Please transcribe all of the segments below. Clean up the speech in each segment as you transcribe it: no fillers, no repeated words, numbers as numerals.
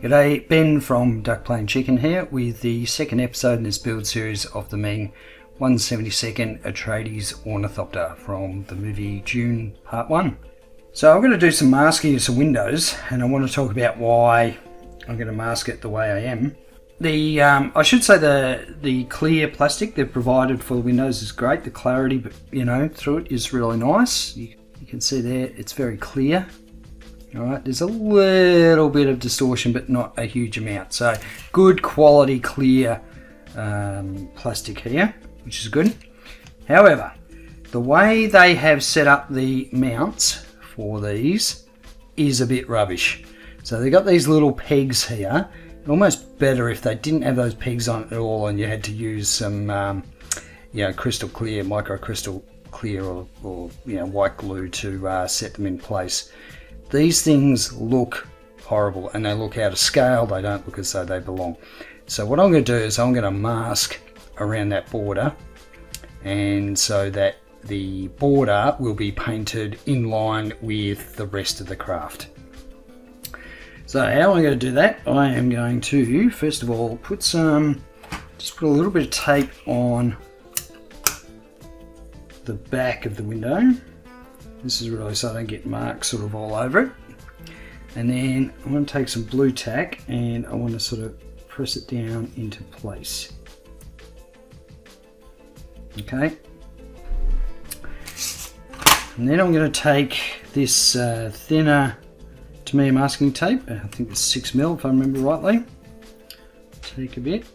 G'day, Ben from Duck Plain Chicken here with the second episode in this build series of the Meng 172nd Atreides Ornithopter from the movie Dune Part One. So I'm going to do some masking of some windows, and I want to talk about why I'm going to mask it the way I am. I should say the clear plastic they've provided for the windows is great. The clarity, through it is really nice. You can see there, it's very clear. Alright, there's a little bit of distortion, but not a huge amount. So, good quality, clear plastic here, which is good. However, the way they have set up the mounts for these is a bit rubbish. So they've got these little pegs here. Almost better if they didn't have those pegs on it at all and you had to use some crystal clear, micro crystal clear or white glue to set them in place. These things look horrible and they look out of scale. They don't look as though they belong. So what I'm going to do is I'm going to mask around that border, and so that the border will be painted in line with the rest of the craft. So how I'm going to do that, I am going to first of all put a little bit of tape on the back of the window. This is really so I don't get marks sort of all over it. And then I'm going to take some blue tack and I want to sort of press it down into place. Okay. And then I'm going to take this thinner Tamiya masking tape. I think it's 6mm if I remember rightly. Take a bit.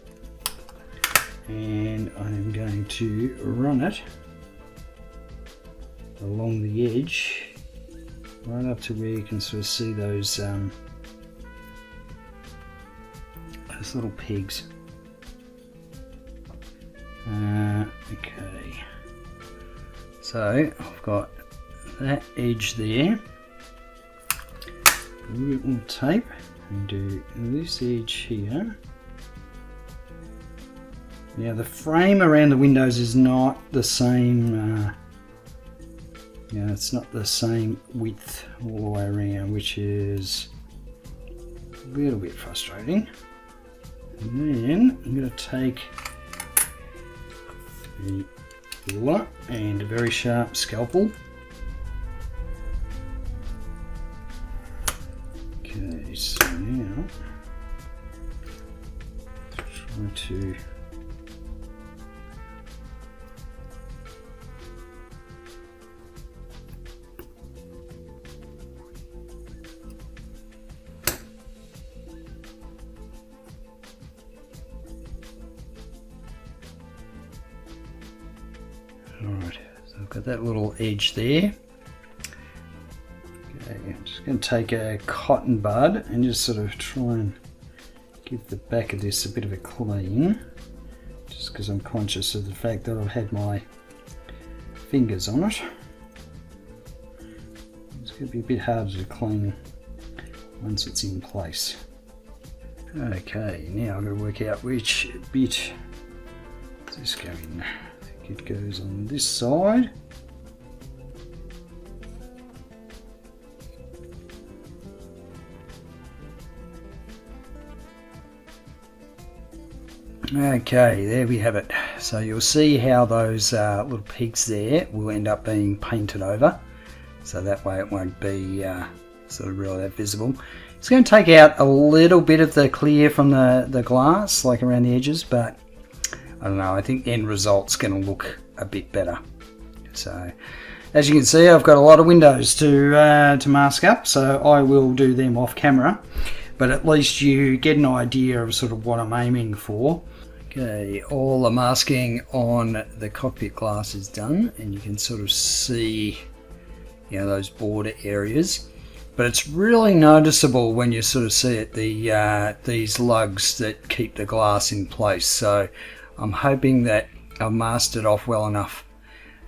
And I'm going to run it along the edge, right up to where you can sort of see those little pegs. Okay, so I've got that edge there. A little bit more tape and do this edge here. Now the frame around the windows is not the same. It's not the same width all the way around, which is a little bit frustrating. And then I'm going to take the ruler and a very sharp scalpel. Okay, so now try to Alright, so I've got that little edge there. Okay, I'm just going to take a cotton bud and just sort of try and give the back of this a bit of a clean, just because I'm conscious of the fact that I've had my fingers on it. It's going to be a bit harder to clean once it's in place. Okay, now I'm going to work out which bit does this go in. It goes on this side. Okay, there we have it. So you'll see how those little pegs there will end up being painted over. So that way it won't be sort of really that visible. It's going to take out a little bit of the clear from the glass, like around the edges, but I don't know, I think the end result's going to look a bit better. So, as you can see, I've got a lot of windows to mask up, so I will do them off camera, but at least you get an idea of sort of what I'm aiming for. Okay, all the masking on the cockpit glass is done, and you can sort of see, those border areas. But it's really noticeable when you sort of see it, these lugs that keep the glass in place. So I'm hoping that I've masked it off well enough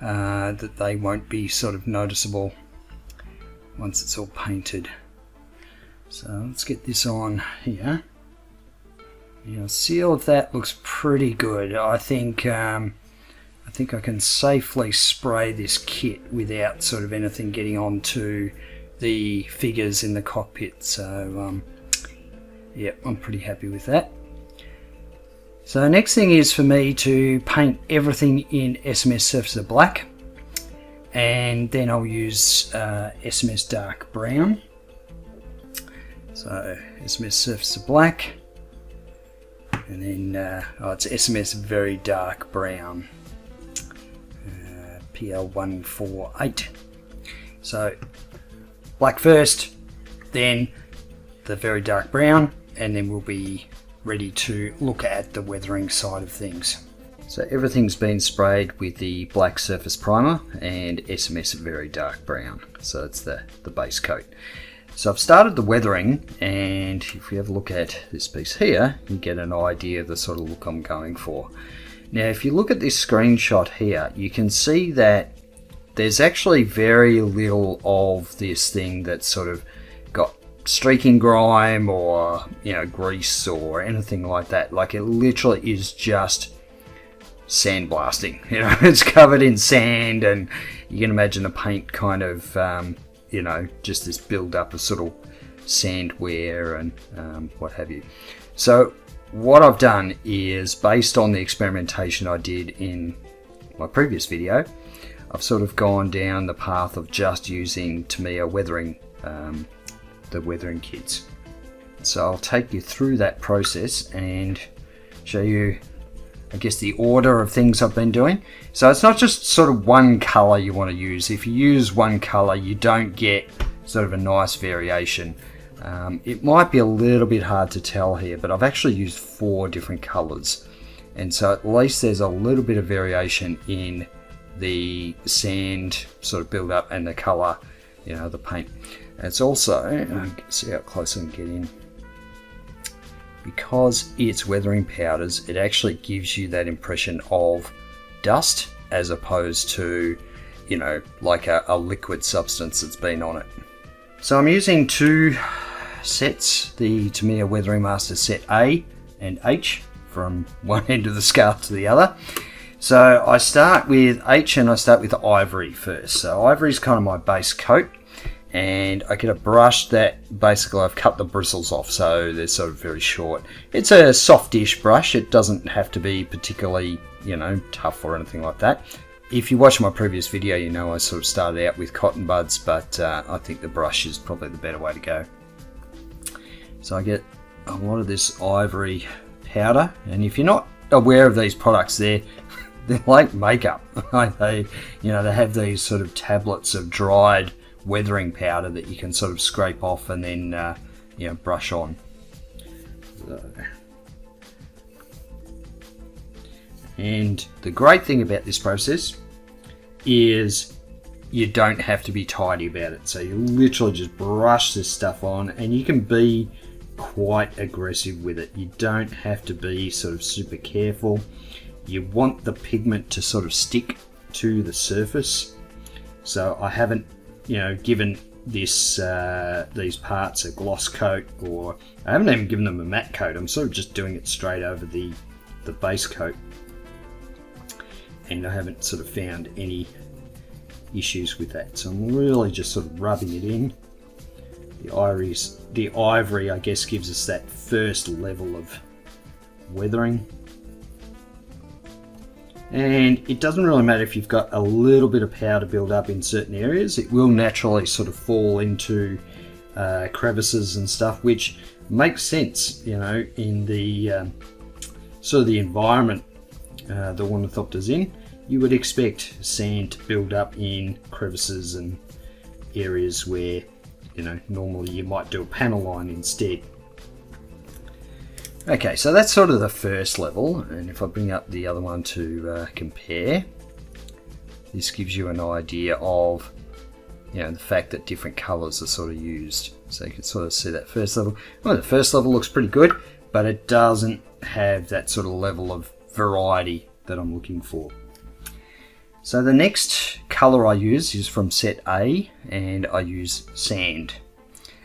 that they won't be sort of noticeable once it's all painted. So let's get this on here. Seal of that looks pretty good. I think I can safely spray this kit without sort of anything getting onto the figures in the cockpit. So Yep, I'm pretty happy with that. So the next thing is for me to paint everything in SMS Surface of Black, and then I'll use SMS Dark Brown. So SMS Surface of Black, and then it's SMS Very Dark Brown, PL148. So black first, then the very dark brown, and then we'll be ready to look at the weathering side of things. So everything's been sprayed with the black surface primer and SMS Very Dark Brown. So it's the base coat. So I've started the weathering, and if you have a look at this piece here, you get an idea of the sort of look I'm going for. Now if you look at this screenshot here, you can see that there's actually very little of this thing that's sort of got streaking grime or, you know, grease or anything like that. Like, it literally is just sandblasting. You know, it's covered in sand, and you can imagine the paint kind of, you know, just this build up of sort of sand wear and what have you. So what I've done is, based on the experimentation I did in my previous video, I've sort of gone down the path of just using Tamiya weathering, the weathering kits. So I'll take you through that process and show you, I guess, the order of things I've been doing. So it's not just sort of one color you want to use. If you use one color, you don't get sort of a nice variation. It might be a little bit hard to tell here, but I've actually used 4 different colors, and so at least there's a little bit of variation in the sand sort of build up and the color, you know, the paint. And it's also, see how close I can get in, because it's weathering powders, it actually gives you that impression of dust as opposed to, you know, like a liquid substance that's been on it. So I'm using 2 sets, the Tamiya Weathering Master set A and H, from one end of the scale to the other. So I start with H, and I start with ivory first. So ivory is kind of my base coat, and I get a brush that basically I've cut the bristles off, so they're sort of very short. It's a softish brush, it doesn't have to be particularly, you know, tough or anything like that. If you watch my previous video, you know I sort of started out with cotton buds, but I think the brush is probably the better way to go. So I get a lot of this ivory powder, and if you're not aware of these products, they're like makeup. They, you know, they have these sort of tablets of dried weathering powder that you can sort of scrape off and then, you know, brush on. So. And the great thing about this process is you don't have to be tidy about it. So you literally just brush this stuff on, and you can be quite aggressive with it. You don't have to be sort of super careful. You want the pigment to sort of stick to the surface. So I haven't, you know, given this these parts a gloss coat, or I haven't even given them a matte coat. I'm sort of just doing it straight over the base coat. And I haven't sort of found any issues with that. So I'm really just sort of rubbing it in. The ivory, I guess, gives us that first level of weathering. And it doesn't really matter if you've got a little bit of powder build up in certain areas. It will naturally sort of fall into crevices and stuff, which makes sense, you know, in the sort of the environment the Ornithopter's in. You would expect sand to build up in crevices and areas where, you know, normally you might do a panel line instead. Okay, so that's sort of the first level, and if I bring up the other one to compare, this gives you an idea of, you know, the fact that different colours are sort of used. So you can sort of see that first level. Well, the first level looks pretty good, but it doesn't have that sort of level of variety that I'm looking for. So the next colour I use is from set A, and I use sand.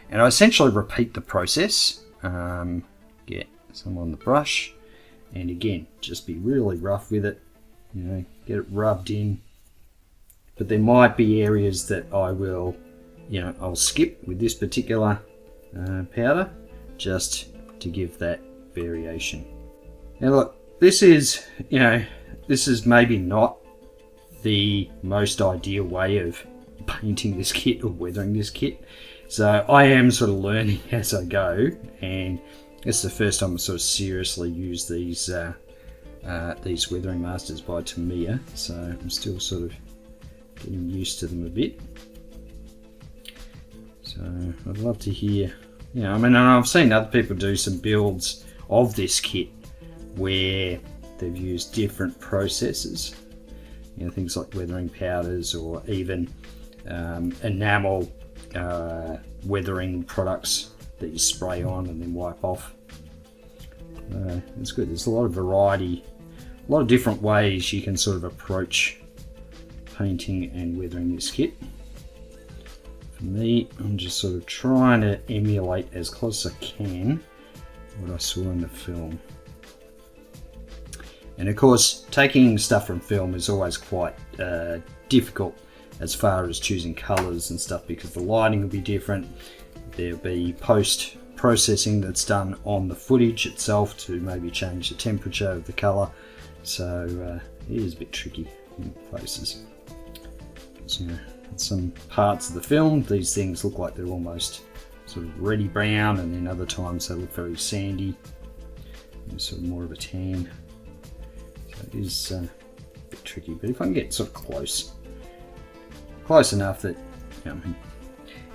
And I essentially repeat the process. Get some on the brush, and again, just be really rough with it, you know, get it rubbed in. But there might be areas that I will, you know, I'll skip with this particular powder, just to give that variation. Now look, this is maybe not the most ideal way of painting this kit or weathering this kit. So I am sort of learning as I go, and it's the first time I sort of seriously use these Weathering Masters by Tamiya, so I'm still sort of getting used to them a bit. So I'd love to hear, I mean, I've seen other people do some builds of this kit where they've used different processes, things like weathering powders or even enamel weathering products that you spray on and then wipe off. It's good. There's a lot of variety, a lot of different ways you can sort of approach painting and weathering this kit. For me, I'm just sort of trying to emulate as close as I can what I saw in the film. And of course, taking stuff from film is always quite difficult as far as choosing colours and stuff, because the lighting will be different. There'll be post-processing that's done on the footage itself to maybe change the temperature of the colour. So it is a bit tricky in places. So, some parts of the film, these things look like they're almost sort of reddy brown, and then other times they look very sandy, sort of more of a tan. So it is a bit tricky, but if I can get sort of close enough that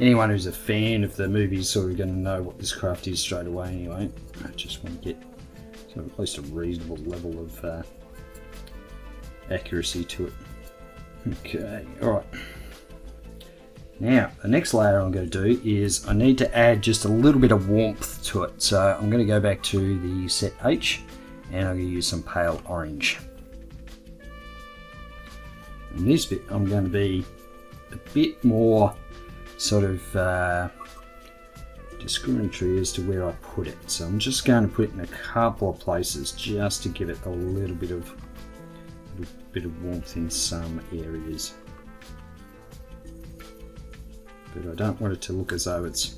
anyone who's a fan of the movie is sort of going to know what this craft is straight away anyway. I just want to get sort of at least a reasonable level of accuracy to it. Okay, alright. Now, the next layer I'm going to do is I need to add just a little bit of warmth to it. So I'm going to go back to the set H, and I'm going to use some pale orange. And this bit I'm going to be a bit more sort of discriminatory as to where I put it. So I'm just going to put it in a couple of places just to give it a little bit of warmth in some areas. But I don't want it to look as though it's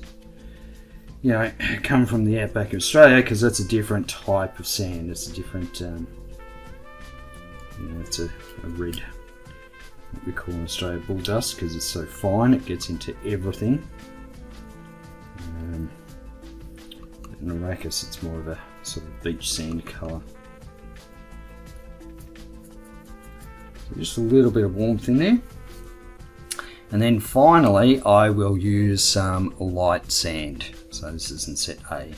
come from the outback of Australia, because that's a different type of sand. It's a different it's a red, what we call in Australia bull dust, because it's so fine it gets into everything. In Arrakis it's more of a sort of beach sand colour. So just a little bit of warmth in there. And then finally I will use some light sand. So this is in set A.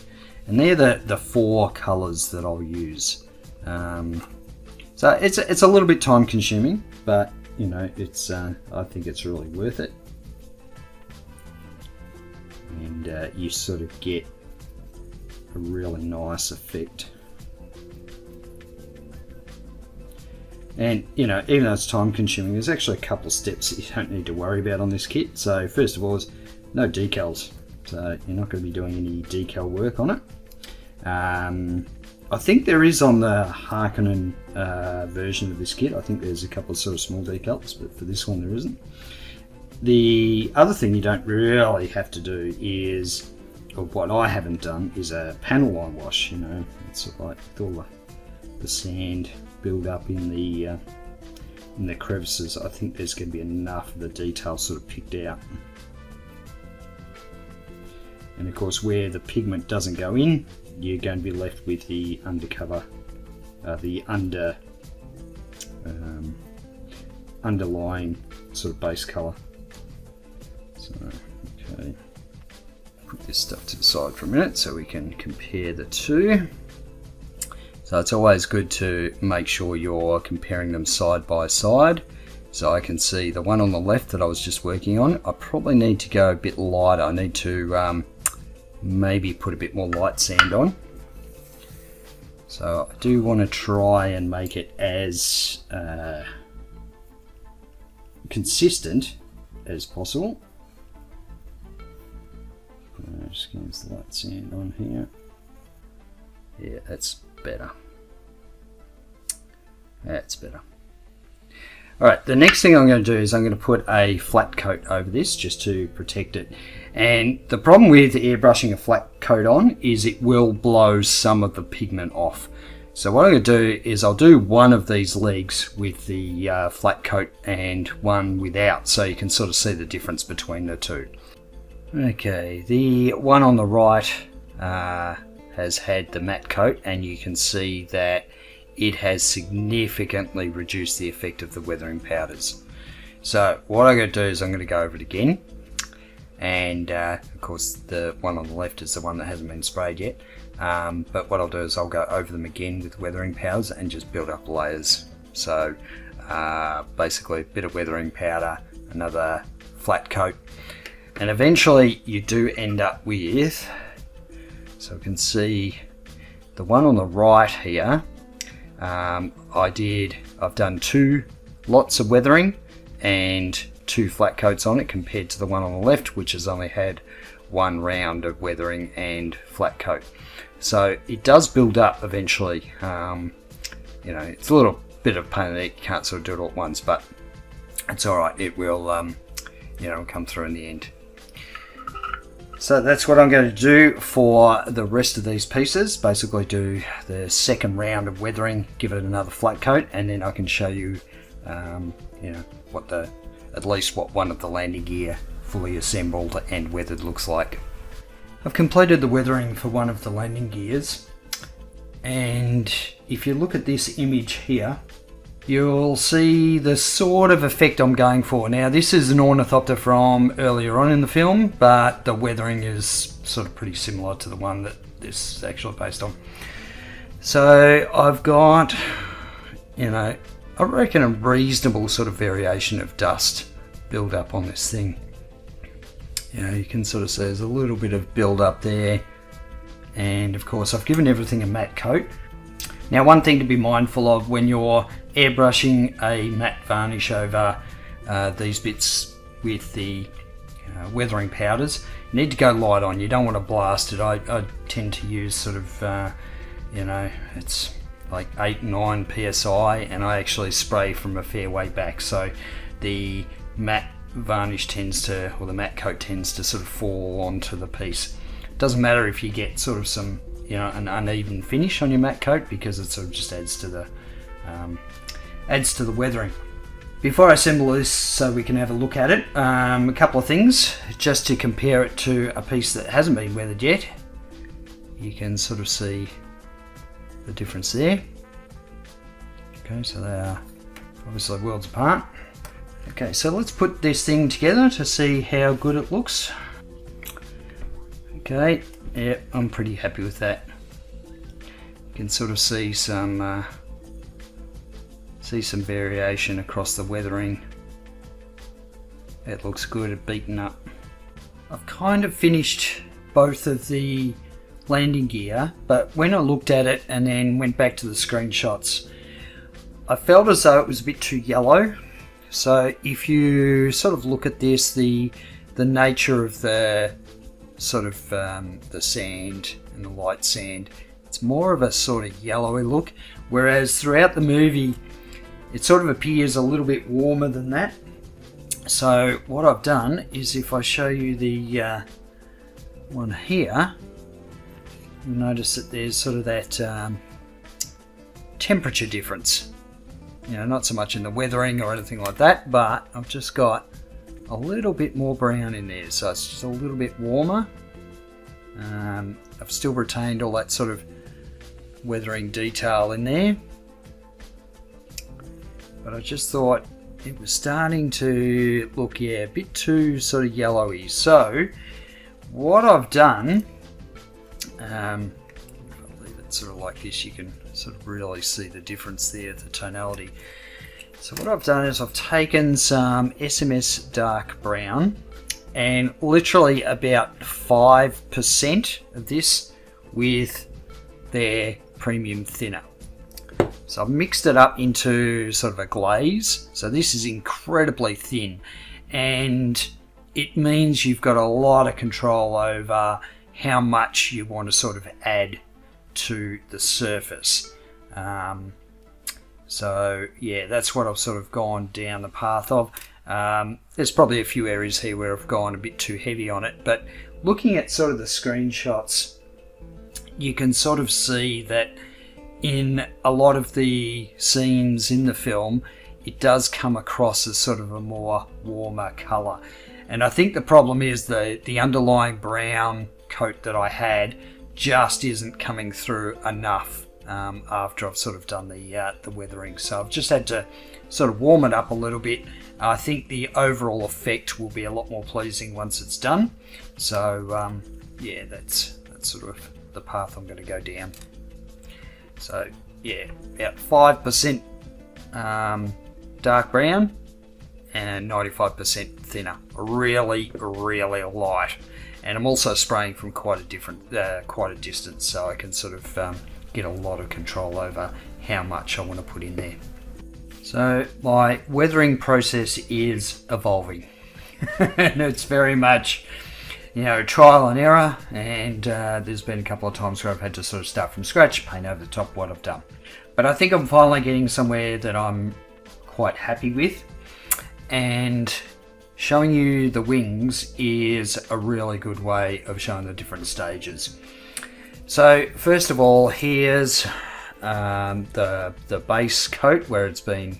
And they're the four colours that I'll use. So it's a little bit time consuming, but it's I think it's really worth it. And you sort of get a really nice effect. And even though it's time consuming, there's actually a couple of steps that you don't need to worry about on this kit. So first of all is no decals, so you're not going to be doing any decal work on it. I think there is on the Harkonnen version of this kit, I think there's a couple of sort of small decals, but for this one there isn't. The other thing you don't really have to do is, or what I haven't done, is a panel line wash. It's like with all the sand build up in the crevices. I think there's going to be enough of the detail sort of picked out. And of course, where the pigment doesn't go in, you're going to be left with the undercover, underlying sort of base colour. So, okay, put this stuff to the side for a minute so we can compare the two. So it's always good to make sure you're comparing them side by side. So I can see the one on the left that I was just working on, I probably need to go a bit lighter. I need to maybe put a bit more light sand on. So I do want to try and make it as consistent as possible. Just going to use the light sand on here. Yeah, that's better. That's better. Alright, the next thing I'm going to do is I'm going to put a flat coat over this just to protect it. And the problem with airbrushing a flat coat on is it will blow some of the pigment off. So what I'm going to do is I'll do one of these legs with the flat coat and one without, so you can sort of see the difference between the two. Okay, the one on the right has had the matte coat, and you can see that it has significantly reduced the effect of the weathering powders. So what I'm going to do is I'm going to go over it again, and of course the one on the left is the one that hasn't been sprayed yet. But what I'll do is I'll go over them again with weathering powders and just build up layers. So basically a bit of weathering powder, another flat coat, and eventually you do end up with, so you can see the one on the right here, I've done 2 lots of weathering and 2 flat coats on it, compared to the one on the left, which has only had 1 round of weathering and flat coat. So it does build up eventually. It's a little bit of a pain in the neck, you can't sort of do it all at once, but it's alright, it will come through in the end. So that's what I'm going to do for the rest of these pieces. Basically do the second round of weathering, give it another flat coat, and then I can show you, at least what one of the landing gear fully assembled and weathered looks like. I've completed the weathering for one of the landing gears, and if you look at this image here, you'll see the sort of effect I'm going for. Now this is an ornithopter from earlier on in the film, but the weathering is sort of pretty similar to the one that this is actually based on. So I've got, I reckon a reasonable sort of variation of dust build up on this thing. You can sort of see there's a little bit of build up there, and of course I've given everything a matte coat. Now one thing to be mindful of when you're airbrushing a matte varnish over these bits with the weathering powders, you need to go light on, you don't want to blast it. I tend to use sort of, it's like 8-9 psi, and I actually spray from a fair way back, so the matte varnish the matte coat tends to sort of fall onto the piece. It doesn't matter if you get sort of some, an uneven finish on your matte coat, because it sort of just adds to the weathering. Before I assemble this so we can have a look at it, a couple of things just to compare it to a piece that hasn't been weathered yet. You can sort of see the difference there. Okay, so they are obviously worlds apart. Okay, so let's put this thing together to see how good it looks. Okay, yeah, I'm pretty happy with that. You can sort of see some variation across the weathering. It looks good at beaten up. I've kind of finished both of the landing gear, but when I looked at it and then went back to the screenshots, I felt as though it was a bit too yellow. So if you sort of look at this, the nature of the sort of the sand and the light sand, it's more of a sort of yellowy look, whereas throughout the movie it sort of appears a little bit warmer than that. So what I've done is, if I show you the one here, you'll notice that there's sort of that temperature difference. Not so much in the weathering or anything like that, but I've just got a little bit more brown in there, so it's just a little bit warmer. I've still retained all that sort of weathering detail in there, but I just thought it was starting to look, a bit too sort of yellowy. So what I've done, I'll leave it sort of like this, you can sort of really see the difference there, the tonality. So what I've done is I've taken some SMS dark brown and literally about 5% of this with their premium thinner. So I've mixed it up into sort of a glaze. So this is incredibly thin, and it means you've got a lot of control over how much you want to sort of add to the surface. So yeah, that's what I've sort of gone down the path of. There's probably a few areas here where I've gone a bit too heavy on it, but looking at sort of the screenshots, you can sort of see that in a lot of the scenes in the film, it does come across as sort of a more warmer colour. And I think the problem is the underlying brown coat that I had just isn't coming through enough after I've sort of done the weathering. So I've just had to sort of warm it up a little bit. I think the overall effect will be a lot more pleasing once it's done. So yeah, that's sort of the path I'm going to go down. So yeah, about 5% dark brown and 95% thinner. Really, really light. And I'm also spraying from quite a distance, so I can sort of get a lot of control over how much I want to put in there. So my weathering process is evolving, and it's very much, trial and error. And there's been a couple of times where I've had to sort of start from scratch, paint over the top of what I've done. But I think I'm finally getting somewhere that I'm quite happy with, and showing you the wings is a really good way of showing the different stages. So first of all, here's the base coat, where it's been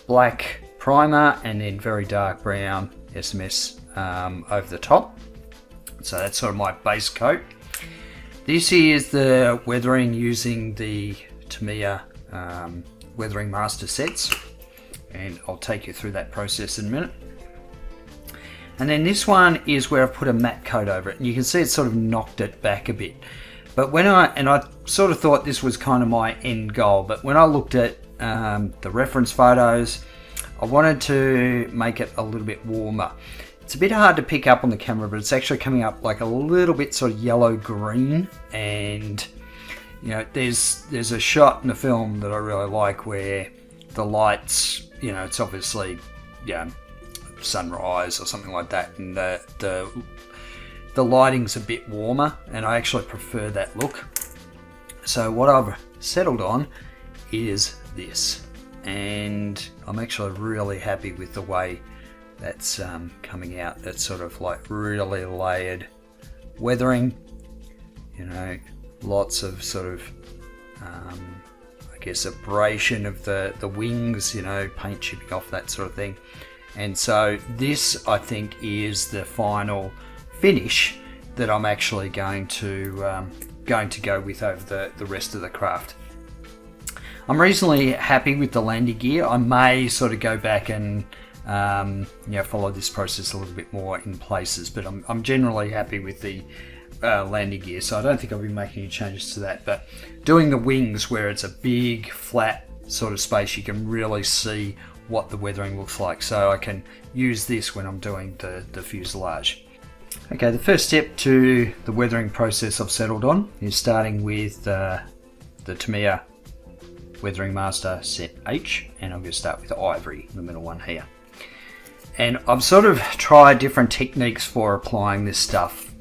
black primer and then very dark brown SMS over the top. So that's sort of my base coat. This is the weathering using the Tamiya Weathering Master sets, and I'll take you through that process in a minute. And then this one is where I've put a matte coat over it, and you can see it's sort of knocked it back a bit. But I sort of thought this was kind of my end goal, but when I looked at the reference photos, I wanted to make it a little bit warmer. It's a bit hard to pick up on the camera, but it's actually coming up like a little bit sort of yellow-green, and there's a shot in the film that I really like where the lights, it's obviously sunrise or something like that, and the lighting's a bit warmer, and I actually prefer that look. So what I've settled on is this, and I'm actually really happy with the way that's coming out. That's sort of like really layered weathering, lots of sort of I guess abrasion of the wings, paint chipping off, that sort of thing. And so this, I think, is the final finish that I'm actually going to go with over the rest of the craft. I'm reasonably happy with the landing gear. I may sort of go back and follow this process a little bit more in places, but I'm generally happy with the landing gear, so I don't think I'll be making any changes to that. But doing the wings, where it's a big flat sort of space, you can really see what the weathering looks like, so I can use this when I'm doing the fuselage. Okay, the first step to the weathering process I've settled on is starting with the Tamiya Weathering Master Set H, and I'm going to start with Ivory, the middle one here. And I've sort of tried different techniques for applying this stuff.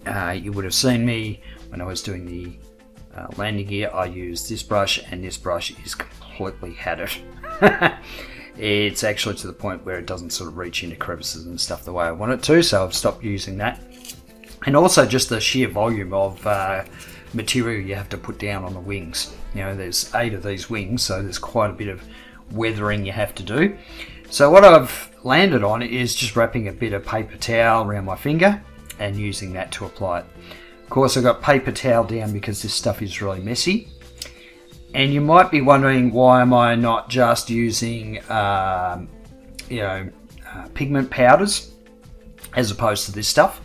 You would have seen me when I was doing the landing gear. I used this brush, and this brush is completely had it. It's actually to the point where it doesn't sort of reach into crevices and stuff the way I want it to, so I've stopped using that. And also just the sheer volume of material you have to put down on the wings. There's 8 of these wings, so there's quite a bit of weathering you have to do. So what I've landed on is just wrapping a bit of paper towel around my finger and using that to apply it. Of course, I've got paper towel down because this stuff is really messy. And you might be wondering, why am I not just using pigment powders as opposed to this stuff?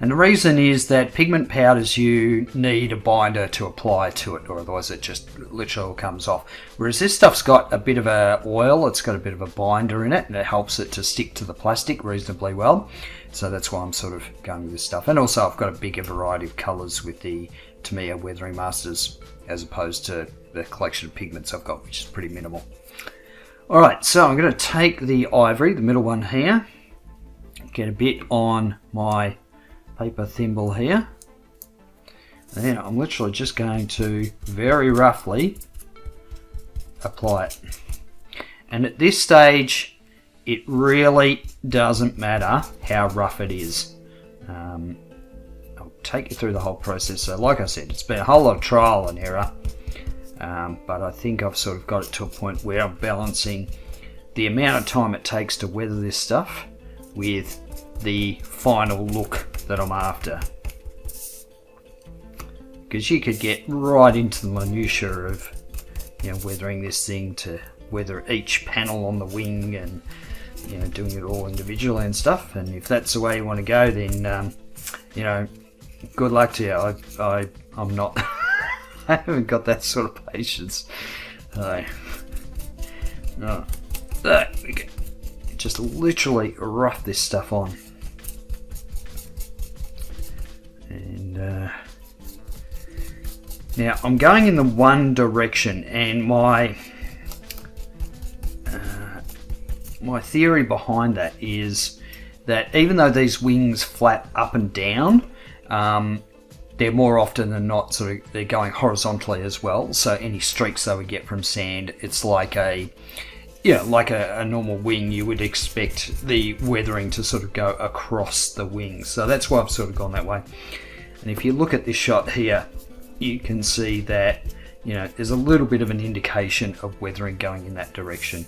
And the reason is that pigment powders, you need a binder to apply to it, or otherwise it just literally comes off. Whereas this stuff's got a bit of a oil, it's got a bit of a binder in it, and it helps it to stick to the plastic reasonably well. So that's why I'm sort of going with this stuff. And also I've got a bigger variety of colours with the Tamiya Weathering Masters, as opposed to the collection of pigments I've got, which is pretty minimal. Alright, so I'm going to take the ivory, the middle one here, get a bit on my paper thimble here, and then I'm literally just going to very roughly apply it. And at this stage, it really doesn't matter how rough it is. I'll take you through the whole process. So like I said, it's been a whole lot of trial and error, but I think I've sort of got it to a point where I'm balancing the amount of time it takes to weather this stuff with the final look that I'm after. Because you could get right into the minutiae of, you know, weathering this thing to weather each panel on the wing and, you know, doing it all individually and stuff. And if that's the way you want to go, then you know, good luck to you. I'm not I haven't got that sort of patience. So, no, there we go. Just literally rough this stuff on. And now I'm going in the one direction, and my theory behind that is that even though these wings flap up and down, they're more often than not they're going horizontally as well. So any streaks that we get from sand, it's like a normal wing. You would expect the weathering to sort of go across the wings. So that's why I've sort of gone that way. And if you look at this shot here, you can see that, you know, there's a little bit of an indication of weathering going in that direction.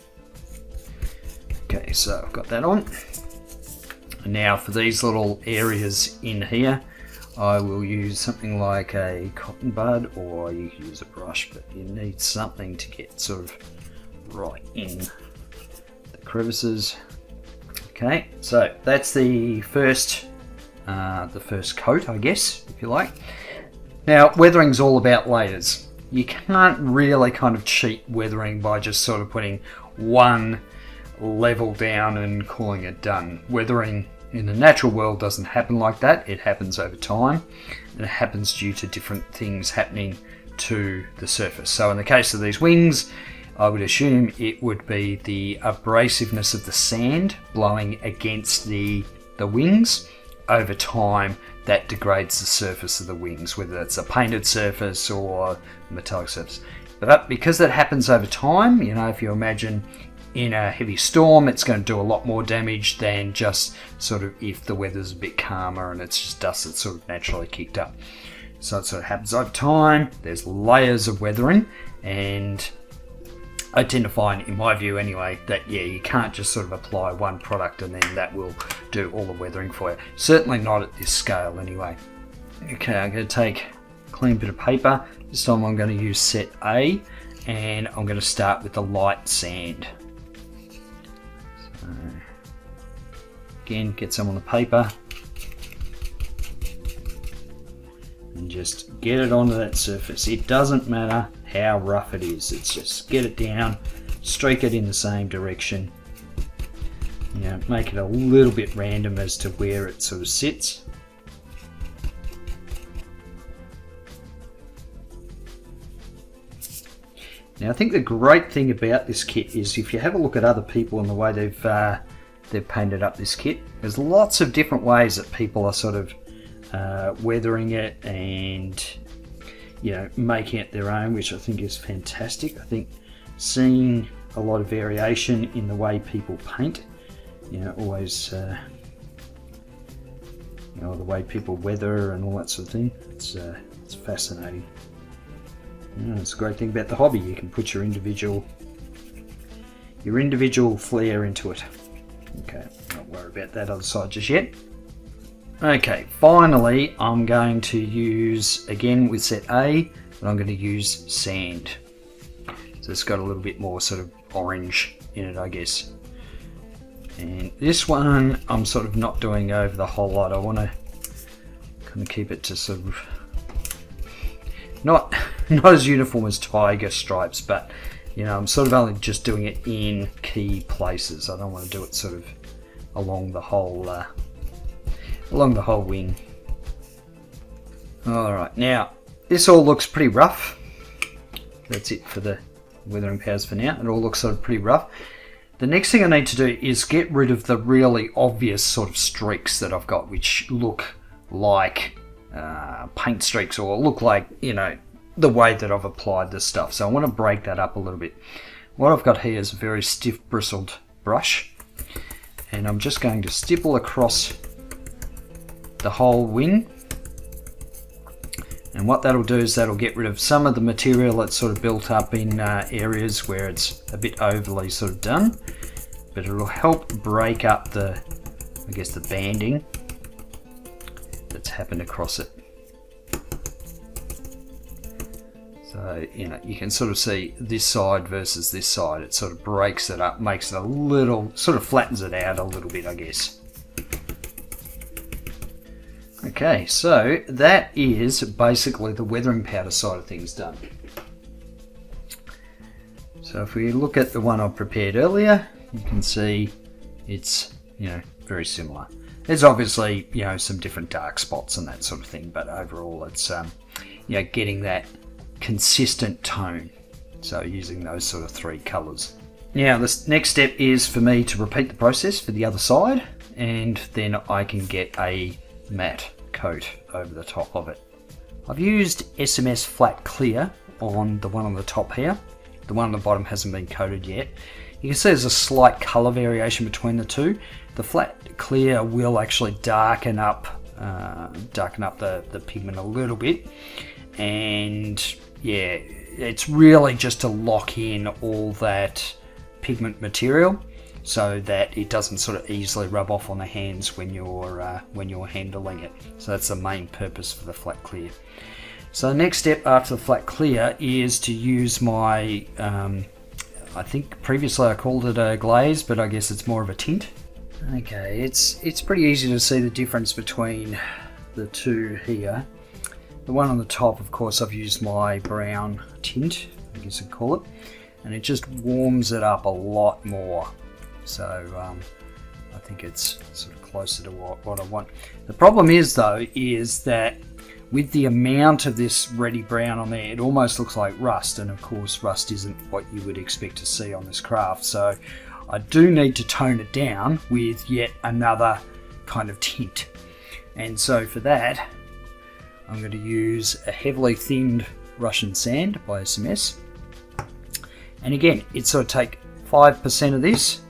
Okay, so I've got that on. And now for these little areas in here, I will use something like a cotton bud, or you can use a brush, but you need something to get sort of right in the crevices. Okay, so that's the first coat, I guess, if you like. Now, weathering's all about layers. You can't really kind of cheat weathering by just sort of putting one level down and calling it done. Weathering in the natural world doesn't happen like that. It happens over time, and it happens due to different things happening to the surface. So in the case of these wings, I would assume it would be the abrasiveness of the sand blowing against the wings. Over time, that degrades the surface of the wings, whether it's a painted surface or a metallic surface. But because that happens over time, you know, if you imagine in a heavy storm, it's going to do a lot more damage than just sort of if the weather's a bit calmer and it's just dust that's sort of naturally kicked up. So it sort of happens over time. There's layers of weathering, and I tend to find, in my view anyway, that yeah, you can't just sort of apply one product and then that will do all the weathering for you. Certainly not at this scale anyway. Okay, I'm going to take a clean bit of paper. This time I'm going to use set A, and I'm going to start with the light sand. So, again, get some on the paper and just get it onto that surface. It doesn't matter how rough it is, it's just get it down, streak it in the same direction, you know, make it a little bit random as to where it sort of sits. Now I think the great thing about this kit is if you have a look at other people and the way they've painted up this kit, there's lots of different ways that people are sort of weathering it and, you know, making it their own, which I think is fantastic. I think seeing a lot of variation in the way people paint, you know, always, you know, the way people weather and all that sort of thing. It's fascinating. You know, it's a great thing about the hobby. You can put your individual flair into it. Okay, not worry about that other side just yet. Okay, finally I'm going to use, again with set A, but I'm going to use sand. So it's got a little bit more sort of orange in it, I guess. And this one I'm sort of not doing over the whole lot. I want to kind of keep it to sort of not as uniform as tiger stripes, but you know, I'm sort of only just doing it in key places. I don't want to do it sort of along the whole wing. Alright, now this all looks pretty rough. That's it for the weathering powders for now. It all looks sort of pretty rough. The next thing I need to do is get rid of the really obvious sort of streaks that I've got, which look like paint streaks, or look like, you know, the way that I've applied this stuff. So I want to break that up a little bit. What I've got here is a very stiff bristled brush, And I'm just going to stipple across the whole wing. And what that'll do is that'll get rid of some of the material that's sort of built up in areas where it's a bit overly sort of done. But it'll help break up the, I guess, the banding that's happened across it. So, you know, you can sort of see this side versus this side. It sort of breaks it up, makes it a little, sort of flattens it out a little bit, I guess. Okay, so that is basically the weathering powder side of things done. So if we look at the one I prepared earlier, you can see it's, you know, very similar. There's obviously, you know, some different dark spots and that sort of thing, but overall it's, you know, getting that consistent tone. So using those sort of three colours. Now the next step is for me to repeat the process for the other side, and then I can get a matte coat over the top of it. I've used SMS Flat Clear on the one on the top here. The one on the bottom hasn't been coated yet. You can see there's a slight colour variation between the two. The Flat Clear will actually darken up the pigment a little bit, and yeah, it's really just to lock in all that pigment material so that it doesn't sort of easily rub off on the hands when you're handling it. So that's the main purpose for the Flat Clear. So the next step after the Flat Clear is to use my, I think previously I called it a glaze, but I guess it's more of a tint. Okay, it's pretty easy to see the difference between the two here. The one on the top, of course, I've used my brown tint, I guess I'd call it, and it just warms it up a lot more. So I think it's sort of closer to what I want. The problem is though, is that with the amount of this reddy brown on there, it almost looks like rust, and of course rust isn't what you would expect to see on this craft. So I do need to tone it down with yet another kind of tint. And so for that, I'm going to use a heavily thinned Russian sand by SMS. And again, it's sort of take 5% of this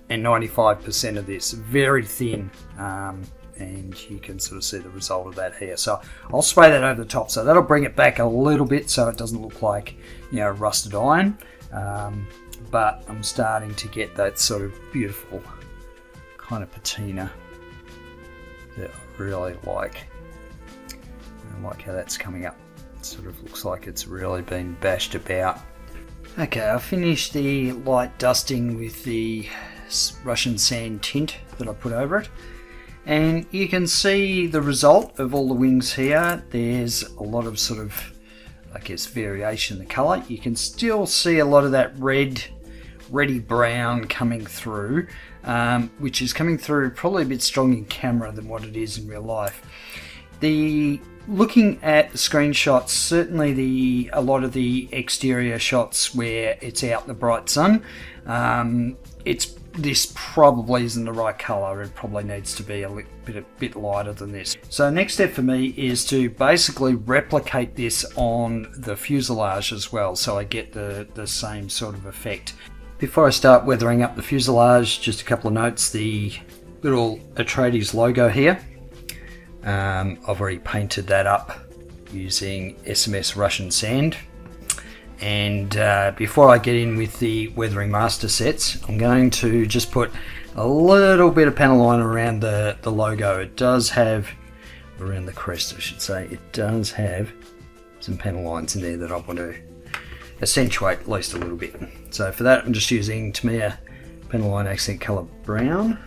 and 95% of this, very thin, and you can sort of see the result of that here. So I'll spray that over the top, so that'll bring it back a little bit so it doesn't look like, you know, rusted iron, but I'm starting to get that sort of beautiful kind of patina that I really like. I like how that's coming up. It sort of looks like it's really been bashed about. Okay, I finished the light dusting with the Russian sand tint that I put over it, and you can see the result of all the wings here. There's a lot of sort of, I guess, variation in the colour. You can still see a lot of that reddy brown coming through, which is coming through probably a bit stronger in camera than what it is in real life. Looking at the screenshots, certainly a lot of the exterior shots where it's out in the bright sun, this probably isn't the right colour. It probably needs to be a bit lighter than this. So next step for me is to basically replicate this on the fuselage as well, so I get the same sort of effect. Before I start weathering up the fuselage, just a couple of notes. The little Atreides logo here, I've already painted that up using SMS Russian sand. And before I get in with the Weathering Master sets, I'm going to just put a little bit of panel liner around the logo. It does have, around the crest I should say, it does have some panel lines in there that I want to accentuate at least a little bit. So for that I'm just using Tamiya panel line accent colour brown.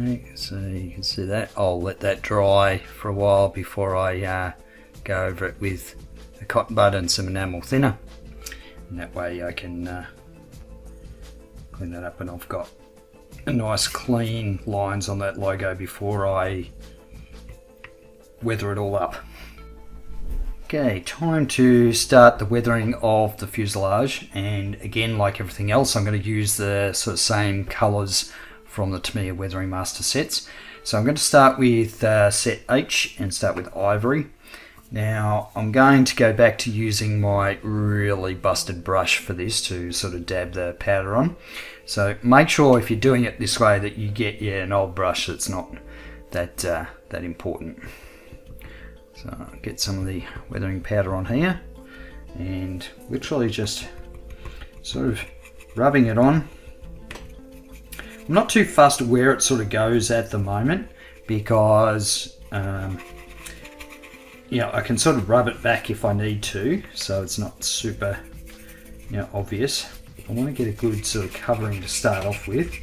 Okay, so you can see that. I'll let that dry for a while before I go over it with a cotton bud and some enamel thinner, and that way I can clean that up, and I've got a nice clean lines on that logo before I weather it all up. Okay, time to start the weathering of the fuselage, and again, like everything else, I'm going to use the sort of same colours from the Tamiya Weathering Master sets. So I'm going to start with set H and start with ivory. Now I'm going to go back to using my really busted brush for this to sort of dab the powder on. So make sure if you're doing it this way that you get an old brush that's not that important. So I'll get some of the weathering powder on here and literally just sort of rubbing it on. I'm not too fussed where it sort of goes at the moment because I can sort of rub it back if I need to, so it's not super obvious. I want to get a good sort of covering to start off with,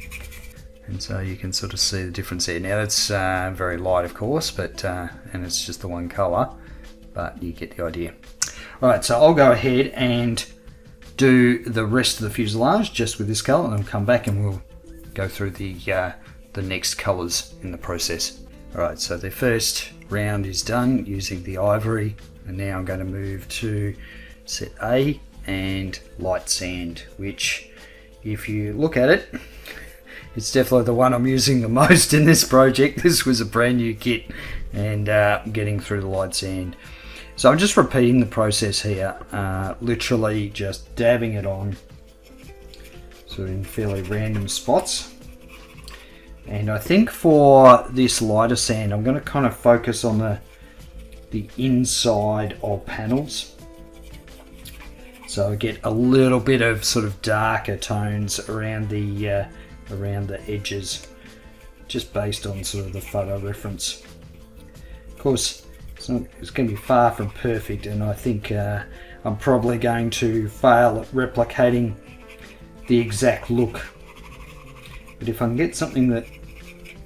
and so you can sort of see the difference there. Now that's very light, of course, but and it's just the one colour, but you get the idea. Alright, so I'll go ahead and do the rest of the fuselage just with this colour, and then come back and we'll go through the next colours in the process. Alright, so the first round is done using the ivory, and now I'm going to move to set A and light sand, which if you look at it, it's definitely the one I'm using the most in this project. This was a brand new kit, and getting through the light sand. So I'm just repeating the process here, literally just dabbing it on sort of in fairly random spots. And I think for this lighter sand I'm going to kind of focus on the inside of panels, so I get a little bit of sort of darker tones around the edges, just based on sort of the photo reference. Of course, it's going to be far from perfect, and I think I'm probably going to fail at replicating the exact look. But if I can get something that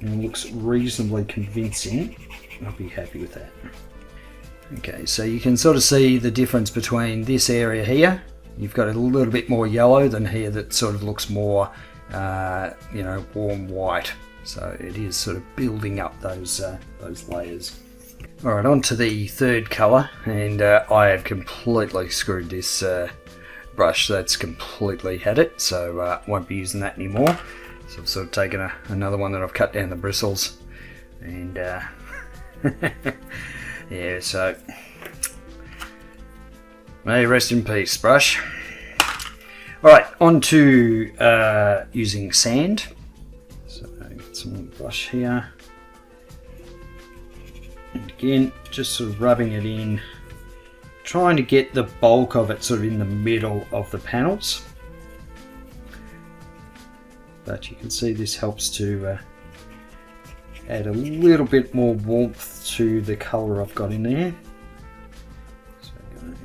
looks reasonably convincing, I'll be happy with that. Okay, so you can sort of see the difference between this area here. You've got a little bit more yellow than here that sort of looks more, warm white. So it is sort of building up those layers. Alright, on to the third colour, and I have completely screwed this brush. That's completely had it, so won't be using that anymore. So I've sort of taken another one that I've cut down the bristles, and yeah, so may rest in peace, brush. Alright, on to using sand. So get some more brush here, and again just sort of rubbing it in, trying to get the bulk of it sort of in the middle of the panels. But you can see this helps to add a little bit more warmth to the colour I've got in there. So I'm going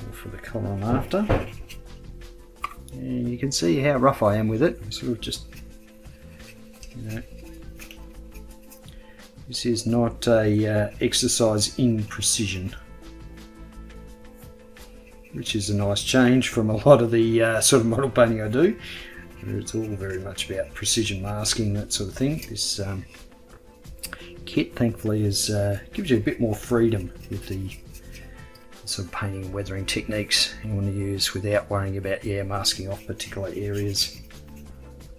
more for the colour I'm after. And you can see how rough I am with it. I'm sort of just, this is not a exercise in precision, which is a nice change from a lot of the sort of model painting I do. It's all very much about precision masking, that sort of thing. This kit thankfully gives you a bit more freedom with the sort of painting and weathering techniques you want to use without worrying about masking off particular areas.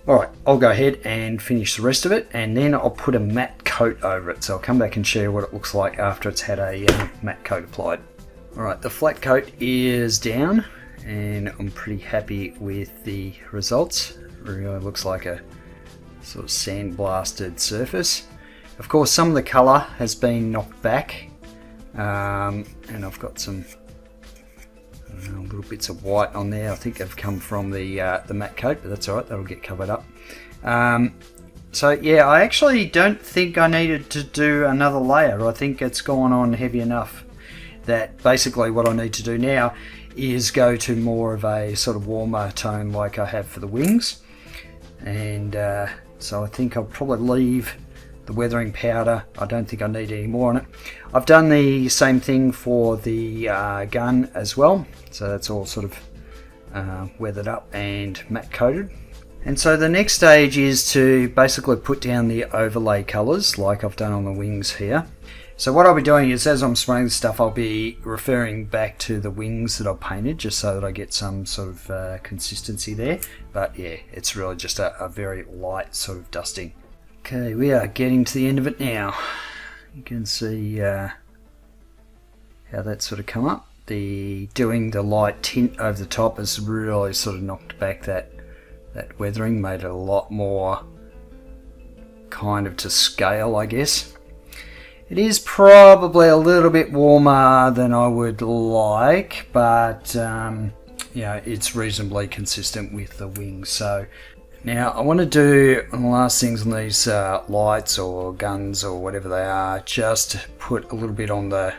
Alright, I'll go ahead and finish the rest of it, and then I'll put a matte coat over it. So I'll come back and show you what it looks like after it's had a matte coat applied. Alright, the flat coat is down, and I'm pretty happy with the results. It really looks like a sort of sandblasted surface. Of course, some of the colour has been knocked back, and I've got some little bits of white on there. I think they've come from the matte coat, but that's alright, that'll get covered up. So yeah, I actually don't think I needed to do another layer. I think it's gone on heavy enough that basically what I need to do now is go to more of a sort of warmer tone like I have for the wings, and so I think I'll probably leave the weathering powder. I don't think I need any more on it. I've done the same thing for the gun as well, so that's all sort of weathered up and matte coated. And so the next stage is to basically put down the overlay colours like I've done on the wings here. So what I'll be doing is, as I'm spraying this stuff, I'll be referring back to the wings that I've painted, just so that I get some sort of consistency there. But yeah, it's really just a very light sort of dusting. Okay, we are getting to the end of it now. You can see how that sort of come up. Doing the light tint over the top has really sort of knocked back that weathering, made it a lot more kind of to scale, I guess. It is probably a little bit warmer than I would like, but it's reasonably consistent with the wings. So now I want to do, on the last things on these lights or guns or whatever they are, just put a little bit on the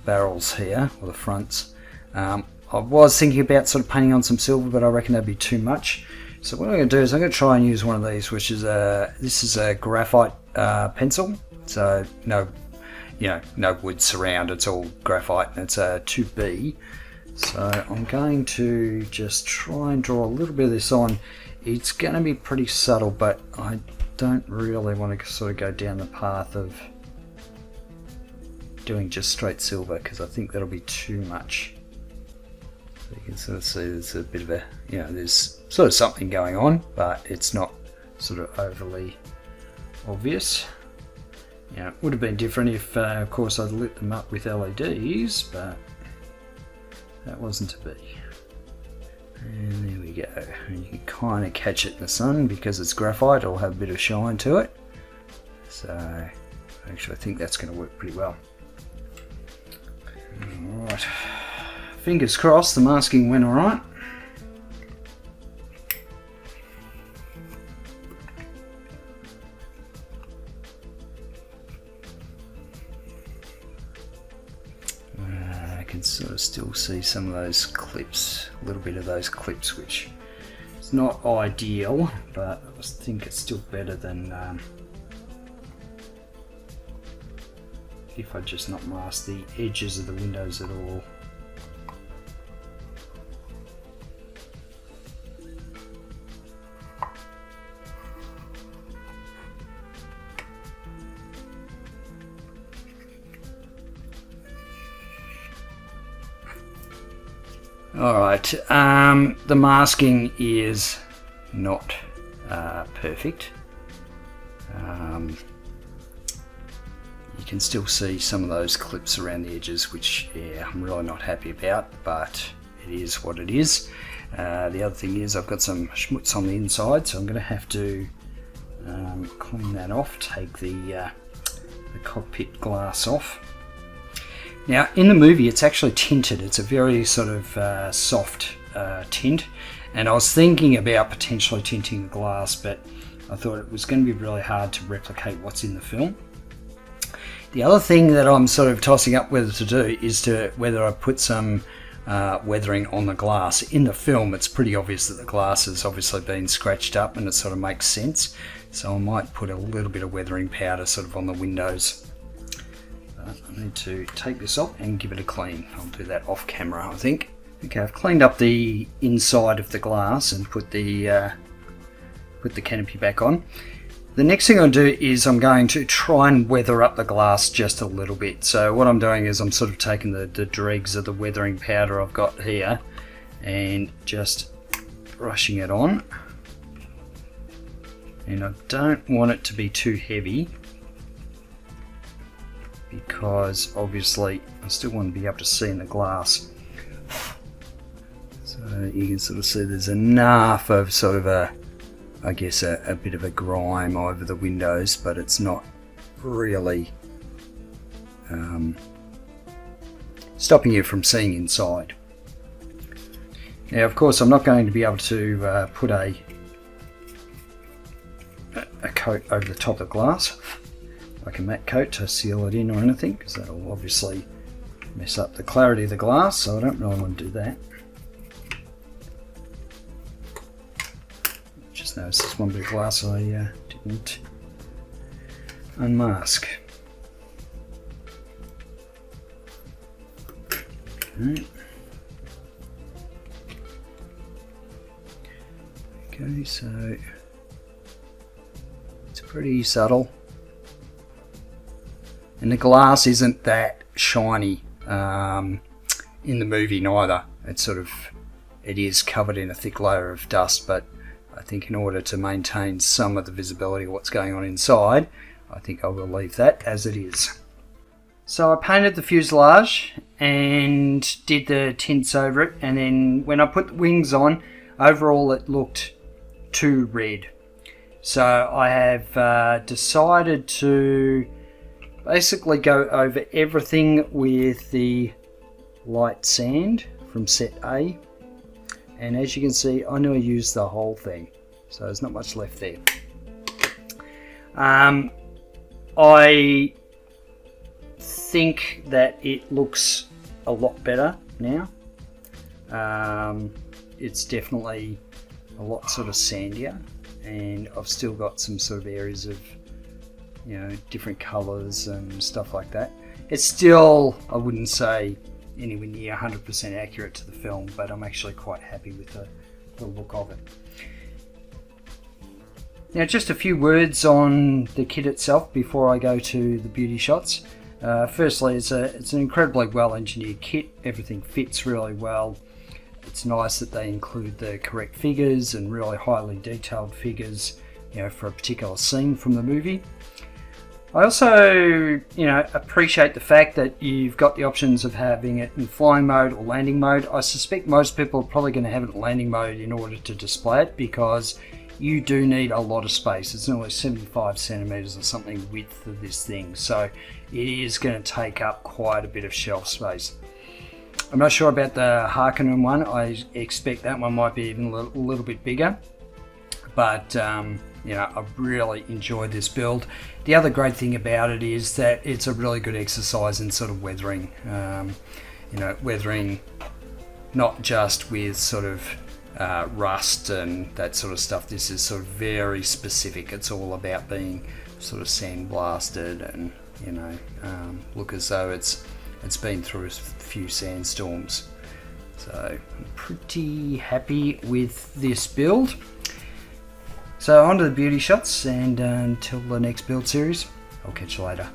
barrels here, or the fronts. I was thinking about sort of painting on some silver, but I reckon that'd be too much. So what I'm going to do is I'm going to try and use one of these, which is this is a graphite pencil. So no wood surround, it's all graphite, and it's a 2B. So I'm going to just try and draw a little bit of this on. It's going to be pretty subtle, but I don't really want to sort of go down the path of doing just straight silver, because I think that'll be too much. So you can sort of see there's a bit of a, there's sort of something going on, but it's not sort of overly obvious. It would have been different if, of course, I'd lit them up with LEDs, but that wasn't to be. And there we go. And you can kind of catch it in the sun because it's graphite. It'll have a bit of shine to it. So, actually, I think that's going to work pretty well. Alright. Fingers crossed the masking went alright. I can sort of still see some of those clips, a little bit of those clips, which is not ideal, but I think it's still better than if I just not mask the edges of the windows at all. Alright, the masking is not perfect. You can still see some of those clips around the edges, which I'm really not happy about, but it is what it is. The other thing is I've got some schmutz on the inside, so I'm going to have to clean that off, take the cockpit glass off. Now, in the movie, it's actually tinted. It's a very sort of soft tint, and I was thinking about potentially tinting the glass, but I thought it was going to be really hard to replicate what's in the film. The other thing that I'm sort of tossing up whether to do is whether I put some weathering on the glass. In the film, it's pretty obvious that the glass has obviously been scratched up, and it sort of makes sense. So I might put a little bit of weathering powder sort of on the windows. I need to take this off and give it a clean. I'll do that off camera, I think. Okay, I've cleaned up the inside of the glass and put the canopy back on. The next thing I'll do is I'm going to try and weather up the glass just a little bit. So what I'm doing is I'm sort of taking the dregs of the weathering powder I've got here and just brushing it on. And I don't want it to be too heavy, because obviously I still want to be able to see in the glass. So you can sort of see there's enough of sort of a bit of a grime over the windows, but it's not really stopping you from seeing inside. Now, of course, I'm not going to be able to put a coat over the top of the glass, like a matte coat to seal it in or anything, because that'll obviously mess up the clarity of the glass, so I don't really want to do that. Just noticed this one bit of glass I didn't unmask. Okay, so it's pretty subtle. And the glass isn't that shiny in the movie neither. It is covered in a thick layer of dust, but I think in order to maintain some of the visibility of what's going on inside, I think I will leave that as it is. So I painted the fuselage and did the tints over it, and then when I put the wings on, overall it looked too red. So I have decided to basically go over everything with the light sand from set A, and as you can see, I nearly used the whole thing, so there's not much left there. I think that it looks a lot better now. It's definitely a lot sort of sandier, and I've still got some sort of areas of, you know, different colours and stuff like that. It's still, I wouldn't say anywhere near 100% accurate to the film, but I'm actually quite happy with the look of it. Now, just a few words on the kit itself before I go to the beauty shots. Firstly, it's an incredibly well engineered kit. Everything fits really well. It's nice that they include the correct figures and really highly detailed figures, you know, for a particular scene from the movie. I also, you know, appreciate the fact that you've got the options of having it in flying mode or landing mode. I suspect most people are probably going to have it in landing mode in order to display it, because you do need a lot of space. It's only 75 centimeters or something width of this thing, so it is going to take up quite a bit of shelf space. I'm not sure about the Harkonnen one. I expect that one might be even a little bit bigger, but you know, I really enjoyed this build. The other great thing about it is that it's a really good exercise in sort of weathering. You know, weathering not just with sort of rust and that sort of stuff. This is sort of very specific. It's all about being sort of sandblasted and, you know, look as though it's been through a few sandstorms. So I'm pretty happy with this build. So on to the beauty shots, and until the next build series, I'll catch you later.